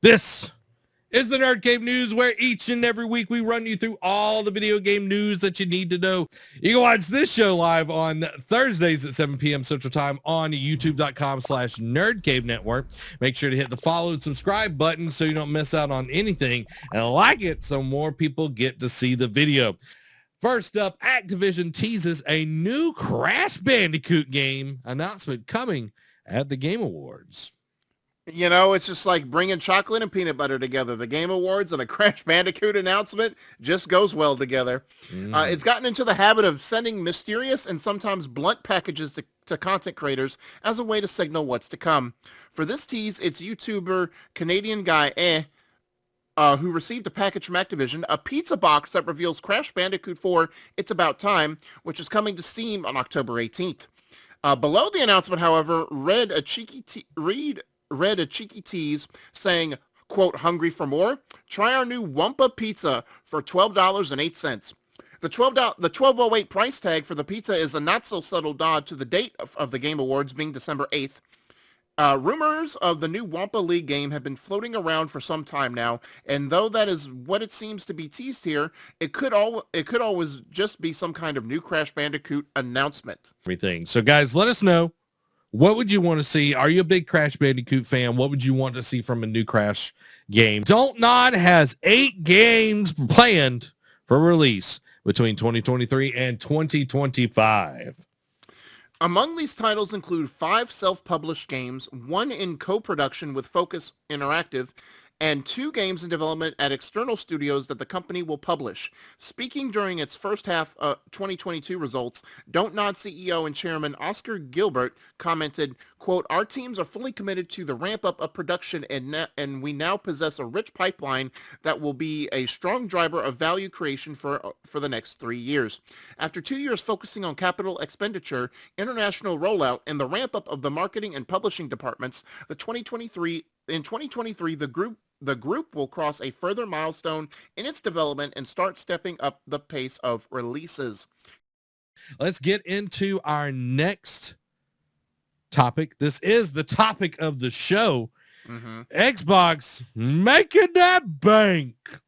This is the NerdCave News, where each and every week we run you through all the video game news that you need to know. You can watch this show live on Thursdays at 7 p.m. Central Time on youtube.com/NerdCave Network. Make sure to hit the follow and subscribe button so you don't miss out on anything, and like it so more people get to see the video. First up, Activision teases a new Crash Bandicoot game announcement coming at the Game Awards. You know, it's just like bringing chocolate and peanut butter together. The Game Awards and a Crash Bandicoot announcement just goes well together. It's gotten into the habit of sending mysterious and sometimes blunt packages to content creators as a way to signal what's to come. For this tease, it's YouTuber Canadian guy who received a package from Activision, a pizza box that reveals Crash Bandicoot 4 It's About Time, which is coming to Steam on October 18th. Below the announcement, however, read a cheeky tease saying, quote, "Hungry for more? Try our new Wumpa pizza for $12.08. The 1208 price tag for the pizza is a not so subtle nod to the date of the Game Awards being December 8th. Rumors of the new Wumpa League game have been floating around for some time now, and though that is what it seems to be teased here, it could always just be some kind of new Crash Bandicoot announcement. Everything. So guys, let us know. What would you want to see? Are you a big Crash Bandicoot fan? What would you want to see from a new Crash game? Don't Nod has 8 games planned for release between 2023 and 2025. Among these titles include 5 self-published games, 1 in co-production with Focus Interactive, and 2 games in development at external studios that the company will publish. Speaking during its first half 2022 results, Don't Nod CEO and chairman Oscar Gilbert commented, quote, "Our teams are fully committed to the ramp-up of production and we now possess a rich pipeline that will be a strong driver of value creation for the next 3 years. After 2 years focusing on capital expenditure, international rollout, and the ramp-up of the marketing and publishing departments, in 2023, the group will cross a further milestone in its development and start stepping up the pace of releases." Let's get into our next topic. This is the topic of the show. Xbox making that bank.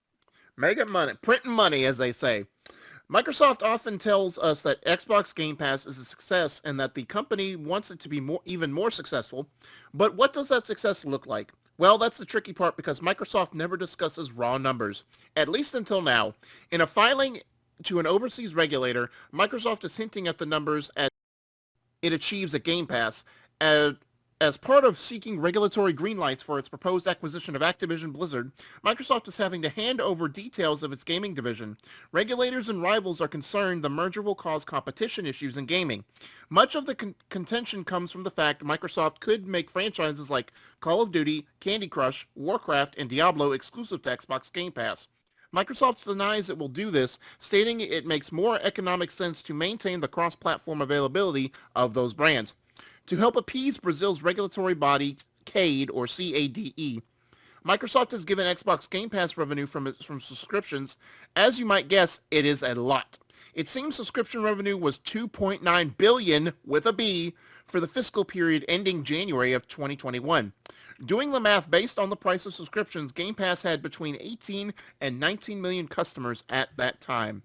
Making money, printing money, as they say. Microsoft often tells us that Xbox Game Pass is a success and that the company wants it to be even more successful. But what does that success look like? Well, that's the tricky part because Microsoft never discusses raw numbers, at least until now. In a filing to an overseas regulator, Microsoft is hinting at the numbers it achieves at Game Pass. As part of seeking regulatory green lights for its proposed acquisition of Activision Blizzard, Microsoft is having to hand over details of its gaming division. Regulators and rivals are concerned the merger will cause competition issues in gaming. Much of the contention comes from the fact Microsoft could make franchises like Call of Duty, Candy Crush, Warcraft, and Diablo exclusive to Xbox Game Pass. Microsoft denies it will do this, stating it makes more economic sense to maintain the cross-platform availability of those brands. To help appease Brazil's regulatory body, CADE, or CADE, Microsoft has given Xbox Game Pass revenue from subscriptions. As you might guess, it is a lot. It seems subscription revenue was $2.9 billion, with a B, for the fiscal period ending January of 2021. Doing the math based on the price of subscriptions, Game Pass had between 18 and 19 million customers at that time.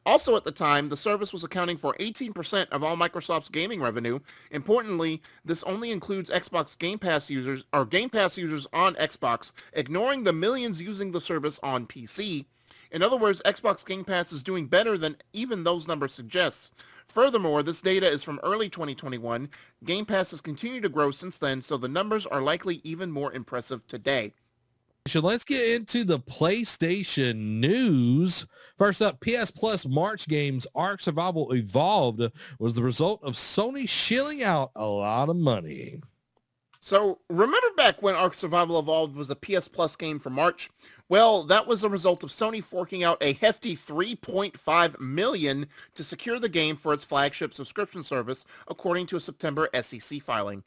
Also at the time, the service was accounting for 18% of all Microsoft's gaming revenue. Importantly, this only includes Xbox Game Pass users or Game Pass users on Xbox, ignoring the millions using the service on PC. In other words, Xbox Game Pass is doing better than even those numbers suggest. Furthermore, this data is from early 2021. Game Pass has continued to grow since then, so the numbers are likely even more impressive today. So let's get into the PlayStation news. First up, PS Plus March games Ark Survival Evolved was the result of Sony shilling out a lot of money. So remember back when Ark Survival Evolved was a PS Plus game for March? Well, that was a result of Sony forking out a hefty $3.5 million to secure the game for its flagship subscription service, according to a September SEC filing.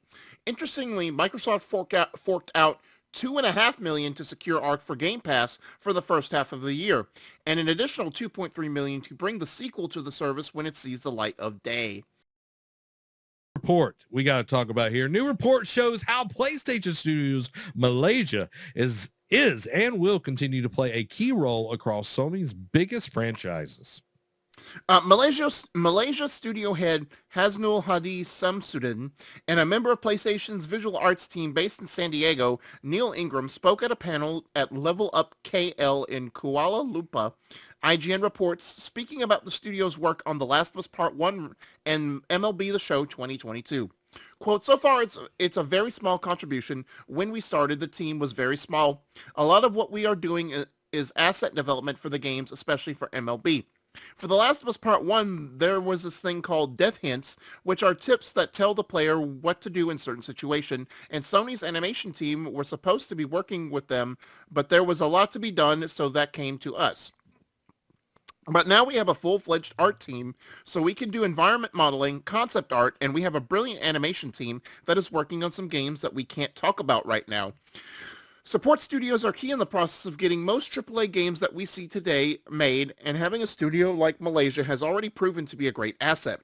Interestingly, Microsoft forked out $2.5 million to secure Ark for Game Pass for the first half of the year, and an additional $2.3 million to bring the sequel to the service when it sees the light of day. Report we got to talk about here. New report shows how PlayStation Studios Malaysia is is and will continue to play a key role across Sony's biggest franchises. Malaysia studio head Hasnul Hadi Samsudin and a member of PlayStation's visual arts team based in San Diego, Neil Ingram, spoke at a panel at Level Up KL in Kuala Lumpur. IGN reports, speaking about the studio's work on The Last of Us Part 1 and MLB The Show 2022. Quote, so far it's a very small contribution. When we started, the team was very small. A lot of what we are doing is asset development for the games, especially for MLB. For The Last of Us Part 1, there was this thing called death hints, which are tips that tell the player what to do in certain situation, and Sony's animation team were supposed to be working with them, but there was a lot to be done, so that came to us. But now we have a full-fledged art team, so we can do environment modeling, concept art, and we have a brilliant animation team that is working on some games that we can't talk about right now. Support studios are key in the process of getting most AAA games that we see today made, and having a studio like Malaysia has already proven to be a great asset.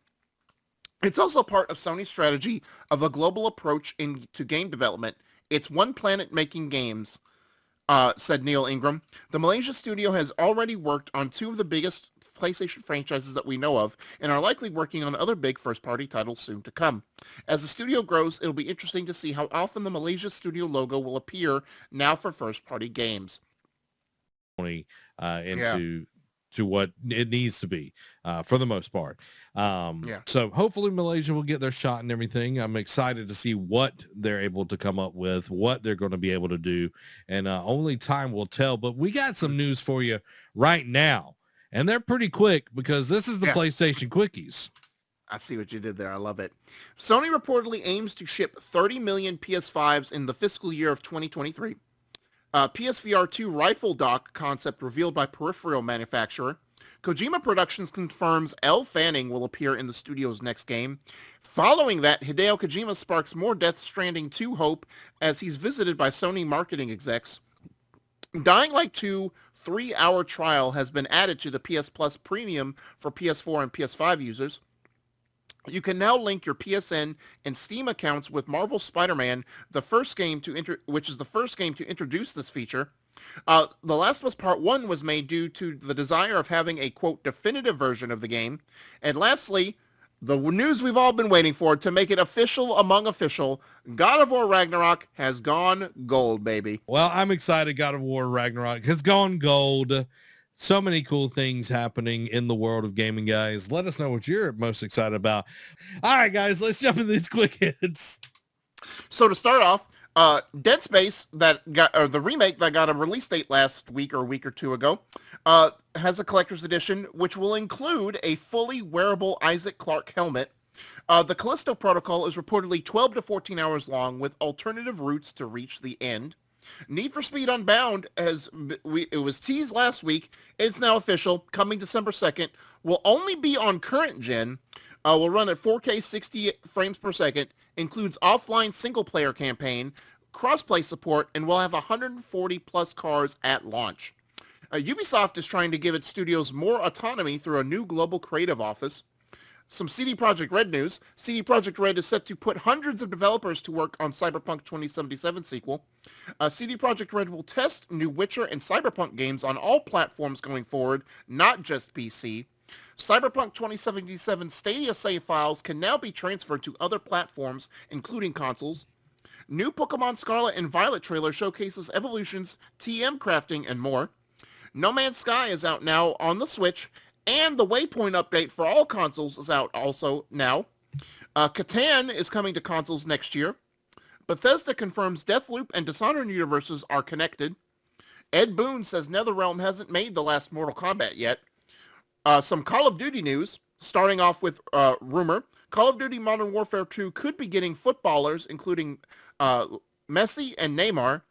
It's also part of Sony's strategy of a global approach to game development. It's one planet making games, said Neil Ingram. The Malaysia studio has already worked on two of the biggest PlayStation franchises that we know of, and are likely working on other big first-party titles soon to come. As the studio grows, it'll be interesting to see how often the Malaysia studio logo will appear now for first-party games. To what it needs to be for the most part. So hopefully Malaysia will get their shot and everything. I'm excited to see what they're able to come up with, what they're going to be able to do, and only time will tell. But we got some news for you right now, and they're pretty quick because this is the PlayStation Quickies. I see what you did there. I love it. Sony reportedly aims to ship 30 million PS5s in the fiscal year of 2023. PSVR 2 rifle dock concept revealed by peripheral manufacturer. Kojima Productions confirms Elle Fanning will appear in the studio's next game. Following that, Hideo Kojima sparks more Death Stranding 2 hope as he's visited by Sony marketing execs. Dying Light 2 3-hour trial has been added to the PS Plus Premium for PS4 and PS5 users. You can now link your PSN and Steam accounts with Marvel Spider-Man, which is the first game to introduce this feature. The Last of Us Part 1 was made due to the desire of having a, quote, definitive version of the game. And lastly, the news we've all been waiting for, to make it official among official, God of War Ragnarok has gone gold, baby. Well, I'm excited. God of War Ragnarok has gone gold. So many cool things happening in the world of gaming, guys. Let us know what you're most excited about. All right, guys, let's jump into these quick hits. So to start off, Dead Space, the remake that got a release date last week or a week or two ago, has a collector's edition, which will include a fully wearable Isaac Clarke helmet. The Callisto Protocol is reportedly 12 to 14 hours long with alternative routes to reach the end. Need for Speed Unbound, it was teased last week. It's now official, coming December 2nd. Will only be on current gen. Will run at 4K 60 frames per second. Includes offline single-player campaign, crossplay support, and will have 140 plus cars at launch. Ubisoft is trying to give its studios more autonomy through a new global creative office. Some CD Projekt Red news. CD Projekt Red is set to put hundreds of developers to work on Cyberpunk 2077 sequel. CD Projekt Red will test new Witcher and Cyberpunk games on all platforms going forward, not just PC. Cyberpunk 2077 Stadia save files can now be transferred to other platforms, including consoles. New Pokemon Scarlet and Violet trailer showcases evolutions, TM crafting, and more. No Man's Sky is out now on the Switch, and the Waypoint update for all consoles is out also now. Catan is coming to consoles next year. Bethesda confirms Deathloop and Dishonored universes are connected. Ed Boon says NetherRealm hasn't made the last Mortal Kombat yet. Some Call of Duty news, starting off with rumor. Call of Duty Modern Warfare 2 could be getting footballers, including Messi and Neymar.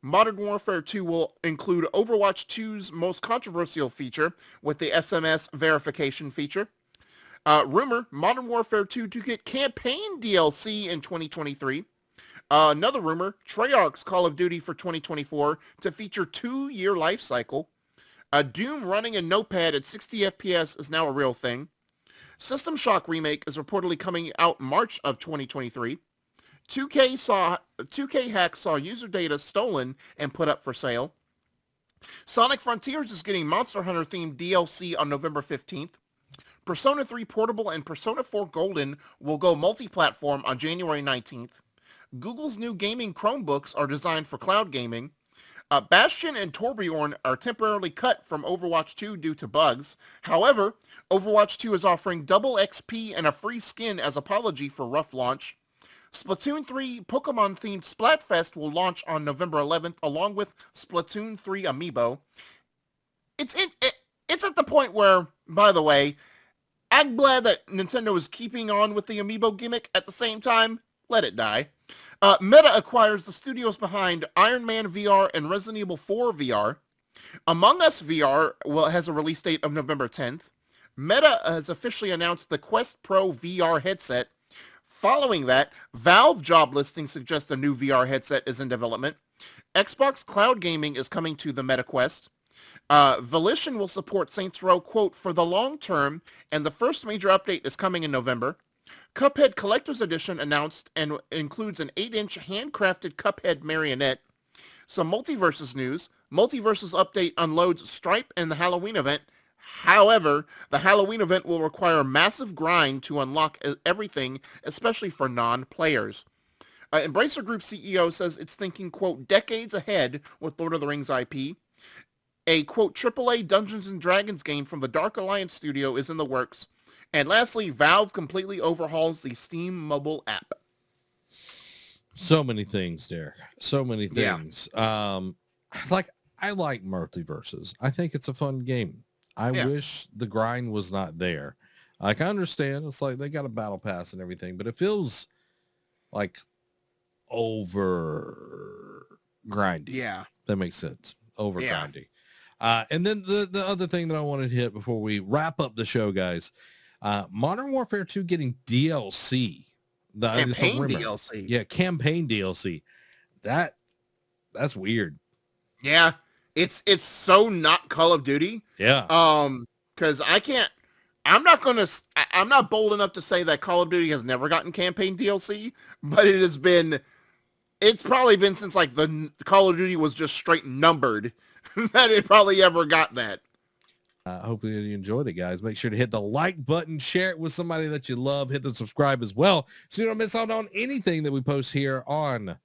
Modern Warfare 2 will include Overwatch 2's most controversial feature with the SMS verification feature. Rumor, Modern Warfare 2 to get campaign DLC in 2023. Another rumor, Treyarch's Call of Duty for 2024 to feature 2-year life cycle. Doom running in Notepad at 60 FPS is now a real thing. System Shock remake is reportedly coming out March of 2023. 2K hacks saw user data stolen and put up for sale. Sonic Frontiers is getting Monster Hunter themed DLC on November 15th. Persona 3 Portable and Persona 4 Golden will go multi-platform on January 19th. Google's new gaming Chromebooks are designed for cloud gaming. Bastion and Torbjorn are temporarily cut from Overwatch 2 due to bugs. However, Overwatch 2 is offering double XP and a free skin as apology for rough launch. Splatoon 3 Pokemon-themed Splatfest will launch on November 11th, along with Splatoon 3 Amiibo. It's at the point where, by the way, I'm glad that Nintendo is keeping on with the Amiibo gimmick. At the same time, let it die. Meta acquires the studios behind Iron Man VR and Resident Evil 4 VR. Among Us VR has a release date of November 10th. Meta has officially announced the Quest Pro VR headset. Following that, Valve job listing suggests a new VR headset is in development. Xbox Cloud Gaming is coming to the Meta Quest. Volition will support Saints Row, quote, for the long term, and the first major update is coming in November. Cuphead Collector's Edition announced and includes an 8-inch handcrafted Cuphead marionette. Some Multiverses news. Multiverses update unloads Stripe and the Halloween event. However, the Halloween event will require massive grind to unlock everything, especially for non-players. Embracer Group CEO says it's thinking, quote, decades ahead with Lord of the Rings IP. A, quote, AAA Dungeons & Dragons game from the Dark Alliance studio is in the works. And lastly, Valve completely overhauls the Steam mobile app. So many things, Derek. So many things. Yeah. I like multiverses. I think it's a fun game. I wish the grind was not there. Like, I understand it's like they got a battle pass and everything, but it feels like over grindy. Yeah. That makes sense. Over grindy. And then the other thing that I wanted to hit before we wrap up the show, guys, Modern Warfare 2 getting DLC. Campaign DLC. Yeah, campaign DLC. That's weird. Yeah. It's so not Call of Duty. Yeah. Because I'm not bold enough to say that Call of Duty has never gotten campaign DLC, but it's probably been since like the Call of Duty was just straight numbered that it probably ever got that. Hopefully you enjoyed it, guys. Make sure to hit the like button, share it with somebody that you love, hit the subscribe as well, so you don't miss out on anything that we post here on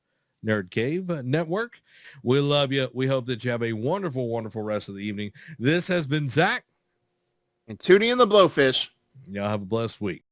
Nerd Cave Network. We love you. We hope that you have a wonderful, wonderful rest of the evening. This has been Zach. And Tootie and the Blowfish. Y'all have a blessed week.